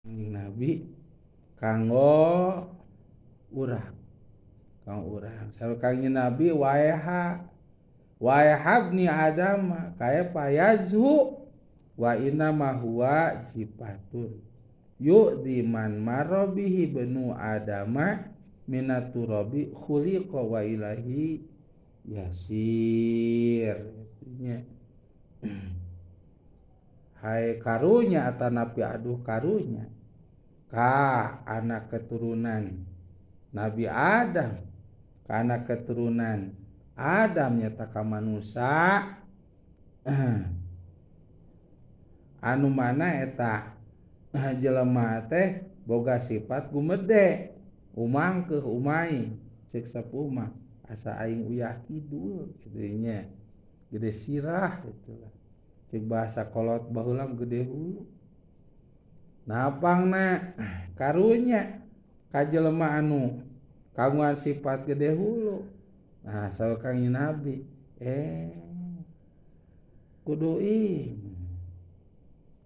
Kanjeng Nabi kanggo urang, sareng Kanjeng Nabi wae habni adam kaya payazhu wa inna ma huwa jifatun yu'di man marabihi benu adama minaturabi khuliqa wa ilahi yasir. Artinya hai karunya atanapi aduh karunya ka anak keturunan Nabi Adam, ka anak keturunan Adam nyata ka manusia anu mana eta jelema teh boga sifat gumede umangkeuh umai ceuk sapuh mah asa aing uyah kidul kitu nya gede sirah gitu lah ceuk bahasa kolot baheula gede hulu napangna karunya ka jelema anu kagungan sifat gede hulu. Nah saur Kanjeng Nabi kudu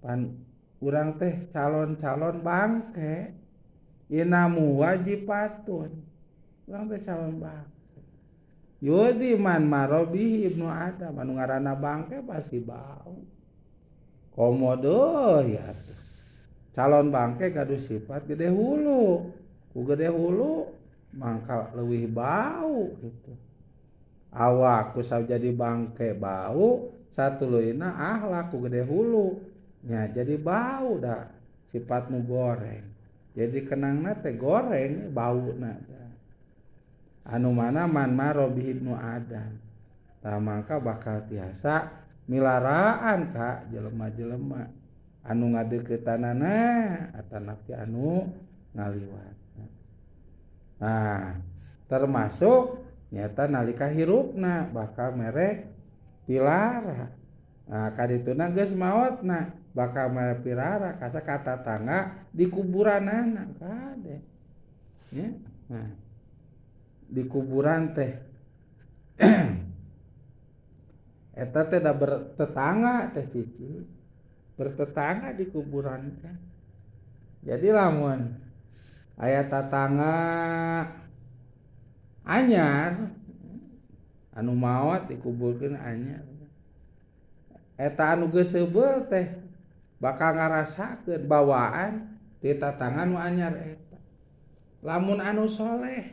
pan urang teh calon-calon bangke inamu wajipatun urang teh calon bangke yudi man marobihi ibnu adam anu ngaranna bangke pasti bau komodo ya tuh calon bangke gaduh sifat gede hulu ku gede hulu mangka leuwih bau gitu awak ku jadi bangke bau satuluina akhlak ku gede hulu nya jadi bau dah sifatmu goreng jadi kenangna teh goreng bauna anu mana man marobi ibnu adam tah mangka bakal tiasa milaraan ka jelema-jelema anu ngadeuketanana atanapi anu ngaliwat. Nah termasuk nyata nalika hirupna bakal mere pilara. Nah kadituna geus maotna bakal mere pilara kasa kata tangga di kuburanana kade. Ya. Nah, di kuburan teh eta teh da bertetangga teh cici. Bertetangga di kuburan teh. Jadi lamun aya tatangga anyar anu maot dikuburkeun anyar eta anu geus heubeul teh bakal ngarasakeun bawaan ti tatangga anu anyar eta lamun anu soleh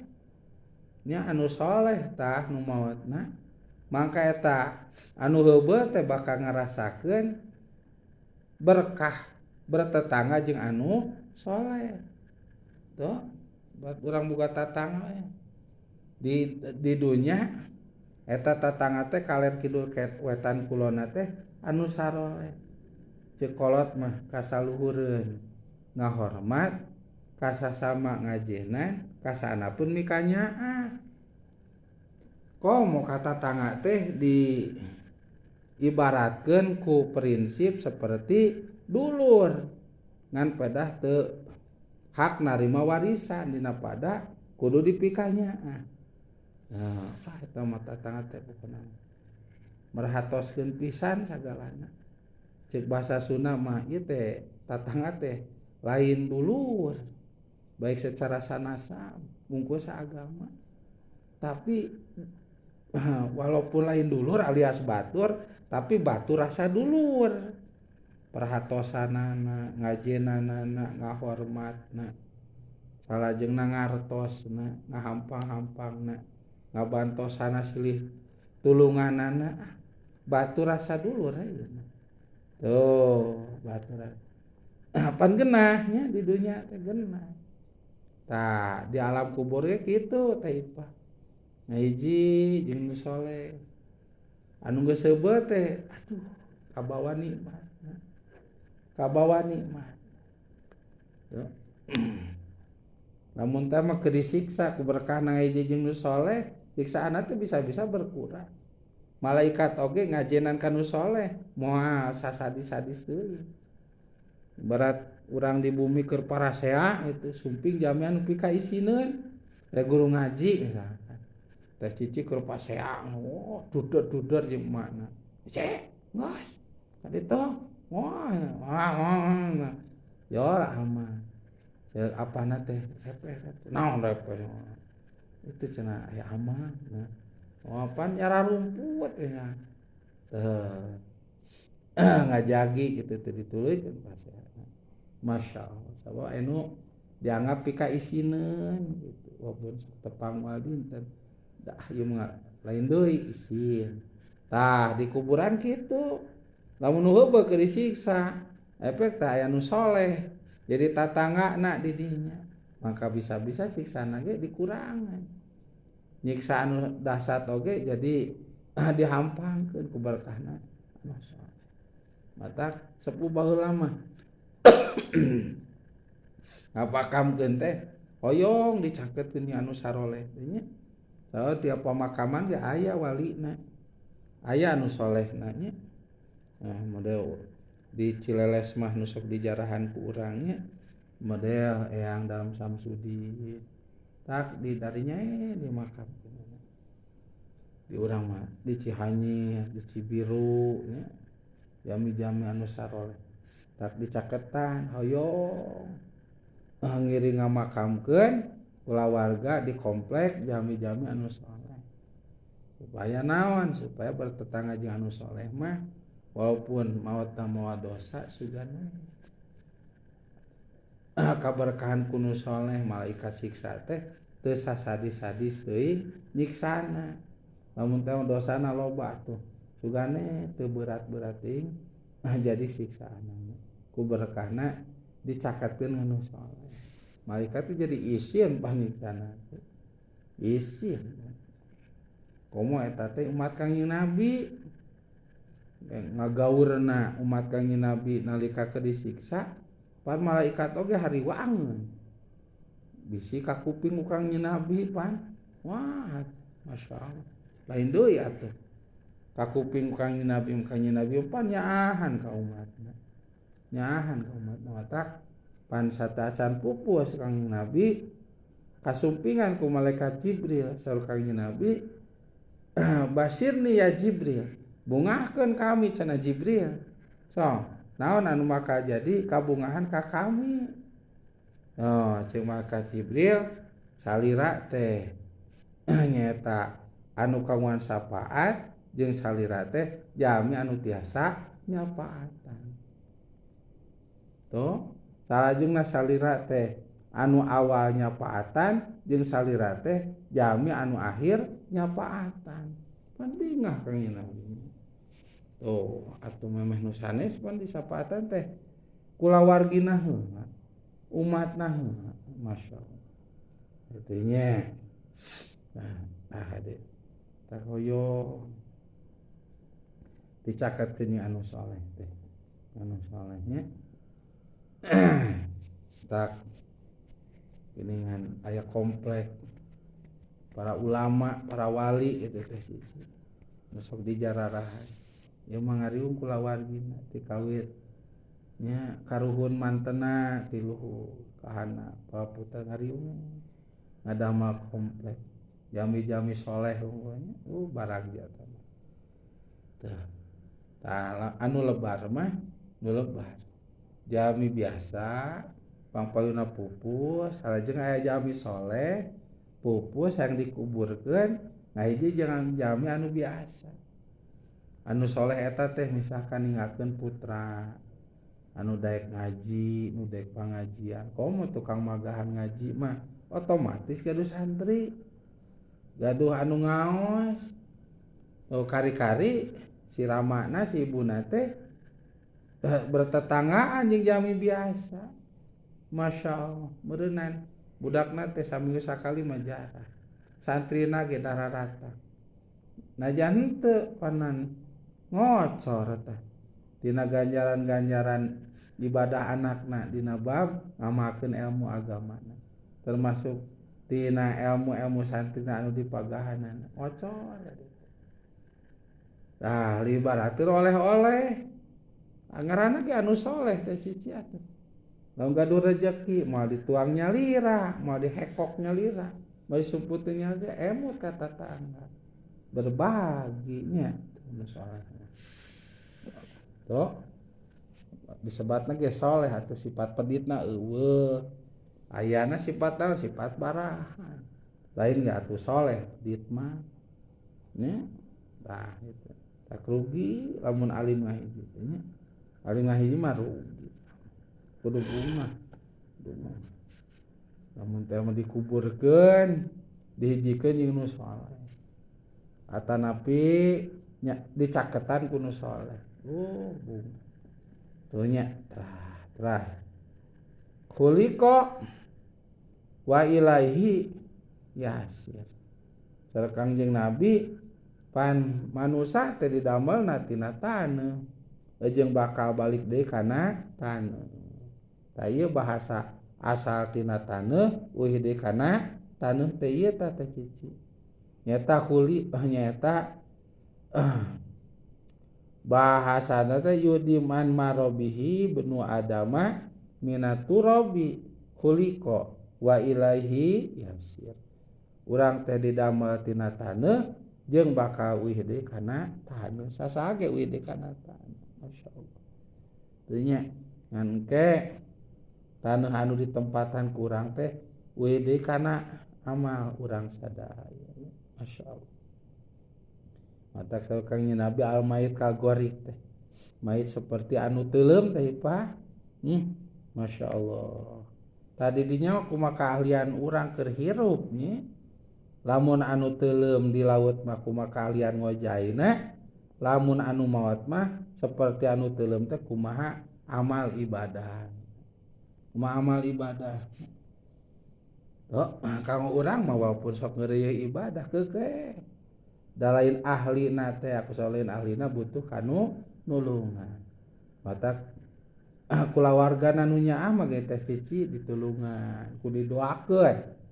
nya anu soleh tah nu maotna mangka eta anu heubeul teh bakal ngarasakeun berkah bertetangga jeung anu soleh tuh buat urang boga tatangga di dunya eta tatangga teh kaler kidul wetan kulonna teh anu saroleh ceuk kolot mah kasaluhureun ngahormat kasasama ngajenan kasanapeun mikanyaah komo ka tatangga teh di ibaratkeun ku prinsip seperti dulur ngan pedah teu hak narima warisan dina pada kudu dipikanya. Nah, eta mah tatangga teh pokona merhatoskeun pisan sagalana. Ceuk bahasa Sunda mah ieu teh tatangga teh lain dulur baik secara sanasab bungkus agama. Tapi walaupun lain dulur alias batur, tapi batur rasa dulur. Perhatosanana, ngajenanana, ngahormatna, salajengna ngartosna, ngahampang-hampangna, ngabantosana silih tulunganana, batur rasa dulur ayeuna. Tuh, batur. Pan genahnya di dunia teh genah. Tah, di alam kubur ge kitu teh Ipah. Ngahiji jeung nu soleh. Anu geus heubeul teh aduh kabawa nikmat. Kabawa nikmat. Tuh. Lamun teh mah keur disiksa ku berkah na hiji jeung nu soleh, siksaana teh bisa-bisa berkurang. Malaikat oge ngajenan ka nu soleh, moal sasadis-sadis teuing. Berat urang di bumi keur parasea itu sumping jami anu pika isineun. Da guru ngaji misalkan. Teh cici keur pasea, duder-duder jeung emakna. Cek, ngos. Kaditu. Wah. yo aman apana teh repeh naon repeh itu cenah aya aman nah pan nyara rumput ya teh ngajagi gitu teh dituluykeun pasea masyaallah sabab anu dianggap pika isineun gitu walaupun tepang moal dinten dah ieu mah lain deui isin tah di kuburan kitu lamun nu heubeuk keur disiksa efek teh aya nu soleh jadi tatanggana di dinya maka bisa-bisa siksana ge dikurangan nyiksa anu dahsyat oge jadi dihampangkeun ku berkahna masyaallah matak sepuh baheula mah ngapakamkeun teh hoyong dicakeutkeun nya anu saroleh teh nya saha tiap pemakaman ge aya walina aya anu solehna nya nah model di Cileles mah nu sok dijarahan ku urang nya model eyang dalam Samsudin tak di darinya dimakamkeun di urang mah di Cihanyi di Cibiru nya jami-jami anu saroleh tak dicaketan hoyong ngiring ngamakamkeun ulah warga di komplek jami-jami anu saleh supaya naon supaya bertetangga jeung anu saleh mah walaupun maotna moal dosa sugana kaberkahan kunu saleh malaikat siksa teh teu sasadis-sadis teuing nyiksana lamun teh dosana loba tuh sugane teu berat-berat teuing jadi siksaan ku berkahna dicaketkeun anu saleh malaikat itu jadi isin paniksana isin komo eta teh umat Kangjeng Nabi ngagaurna umat Kangjeng Nabi nalika keur disiksa pan malaikat oge hariwangeun bisi ka kuping Kangjeng Nabi pan wah masyaallah lain deui atuh ka kuping Kangjeng Nabi pan nyaahan ka umatna nyaahan ka umatna matak pan satacan pupus Kangjeng Nabi kasumpingan ku malaikat Jibril sareng Kangjeng Nabi basirni ya Jibril bungahkeun kami cenah Jibril so naon anu maka jadi kabungahan ka kami oh ceuk malaikat Jibril salira teh nyata anu kagungan syafaat jeung salira teh jami anu tiasa nyafaatan tuh salajengna salira teh anu awal nyafaatan jeung salira teh jami anu akhir nyafaatan pan bingah Kangjeng Nabi tuh atuh memeh nu sanes pan disafaatan teh kulawargina heula umatna heula masyaallah kitu nya nah hade tak hoyong dicakeutkeun anu saleh teh anu salehnya tak geningan aya komplek para ulama para wali itu teh siji sok dijararahan ieu mah ngariung kulawargina ti kawit nya karuhun mantena ti luhur kahana palaputra ngariung ngadamel komplek jami-jami soleh unggulnya baragja tah tah anu lebar mah nu lebar jami biasa pangpayuna pupus salajeng aya jami soleh pupus yang dikuburkeun ngahiji jeung jami anu biasa anu soleh eta teh misalkan ninggalkeun putra anu daek ngaji nu daek pangajian komo tukang magahan ngaji mah otomatis gaduh santri gaduh anu ngaos kari-kari si ramana si ibuna teh bertetanggaan jeung jami biasa masyaallah meureunnan budakna teh saminggu sakali majarah santrina ge dararata najan henteu panan ngocor teh dina ganjaran-ganjaran ibadah anakna dina bab ngamakeun ilmu agamana termasuk tina ilmu-ilmu santrina anu dipagahanana ngocor tah libaratur oleh-oleh ngaranna ge anu soleh teh cici atuh lamun gaduh rezeki moal dituangnya lira moal dihekoknya lira moal disumputeunnya ge emut ka tatangga berbagi nya anu soleh tuh disebatna ge soleh atuh sifat peditna eueuh. Ayana sifatna sifat barahan. Lain ge atuh soleh pedit mah. Nya. Tah gitu. Tak rugi lamun alim ngahiji nya. Alim ngahiji mah rugi. Kudu bunga. Lamun teh mah dikuburkeun, dihijikeun jeung nu soleh. Atanapi nya dicaketan ku nu soleh. Bunga. Tuh nya trah. Khuliqa wa ilaihi yasir. Sareng Kangjeng Nabi pan manusa teh didamelna tina taneuh. Jeung bakal balik deui kana taneuh. Tah ieu bahasa asal tina taneuh euih deui kana taneuh teh ieu tah teh cici. Nyata khuli nyata bahasana teh yudiman marobihi benu adama minaturabi khuliqa wa ilaihi yasir. Urang teh didamel tina taneuh jeung bakal euih deui kana taneuh. Sasaha ge euih deui kana taneuh. Masyaallah. Teu nya ngan engke taneuh anu ditempatan ku urang teh euih deui kana amal urang sadaya. Masyaallah. Matak sareng Kangjeng Nabi al mayit kagorik teh. Mayit seperti anu teuleum teh Pak. Masyaallah. Tadi dinya kumaha keahlian urang keur hirup nya. Lamun anu teuleum di laut mah kumaha keahlian ngojayna, lamun anu maot mah seperti anu teuleum teh kumaha amal ibadah. Kumaha amal ibadah. Kanggo urang mah walaupun sok ngeureuyeuh ibadah keukeuh. Da lain ahlina teh aku lain ahlina butuh kanu nulungan. Matak kulawargana nu nyaah mah ge teh cici ditulungan, ku didoakeun.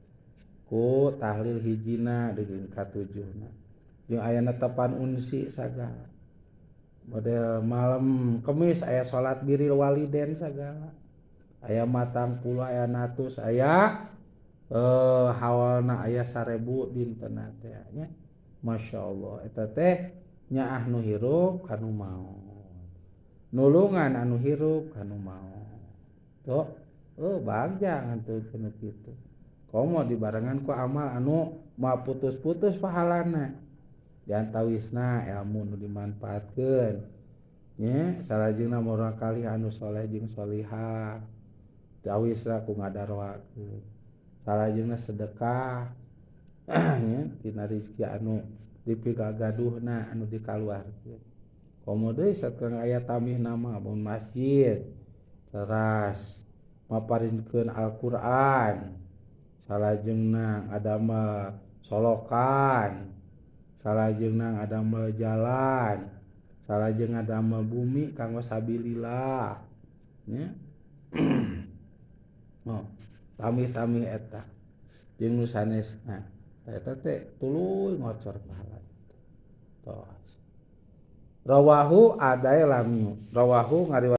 Ku tahlil hijina jeung katujuhna. Jeung aya netepan unsi sagala. Model malam Kemis aya salat birrul walidain sagala. Aya matang puluh aya natus aya hawalna aya 1000 dintenna teh nya. Masyaallah eta teh nyaah nu hirup kanu maot. Nulungan anu hirup kanu maot. Tuh, bagja ngantukeun kitu. Komo dibarengan ku amal anu moal putus-putus pahalana. Diantawisna ilmu nu dimanfaatkeun. Nya salajengna urang kalih anu saleh jeung salihah. Tawisna ku ngadaroakeun. Salajengna sedekah. Nya tina rezeki anu dipigagaduhna anu dikaluarkeun. Komo deui sakurang aya tamihna mah mun masjid teras maparinkeun Al-Qur'an. Salajengna ngadamel solokan. Salajengna ngadamel jalan. Salajeng ngadamel bumi kanggo sabilillah. Nya. Tamih-tamih eta. Jeung nu sanesna. Eta teh tuluy ngocor pahalana. Tos. Rawahu adai lamiu. Rawahu ngariwayatkeun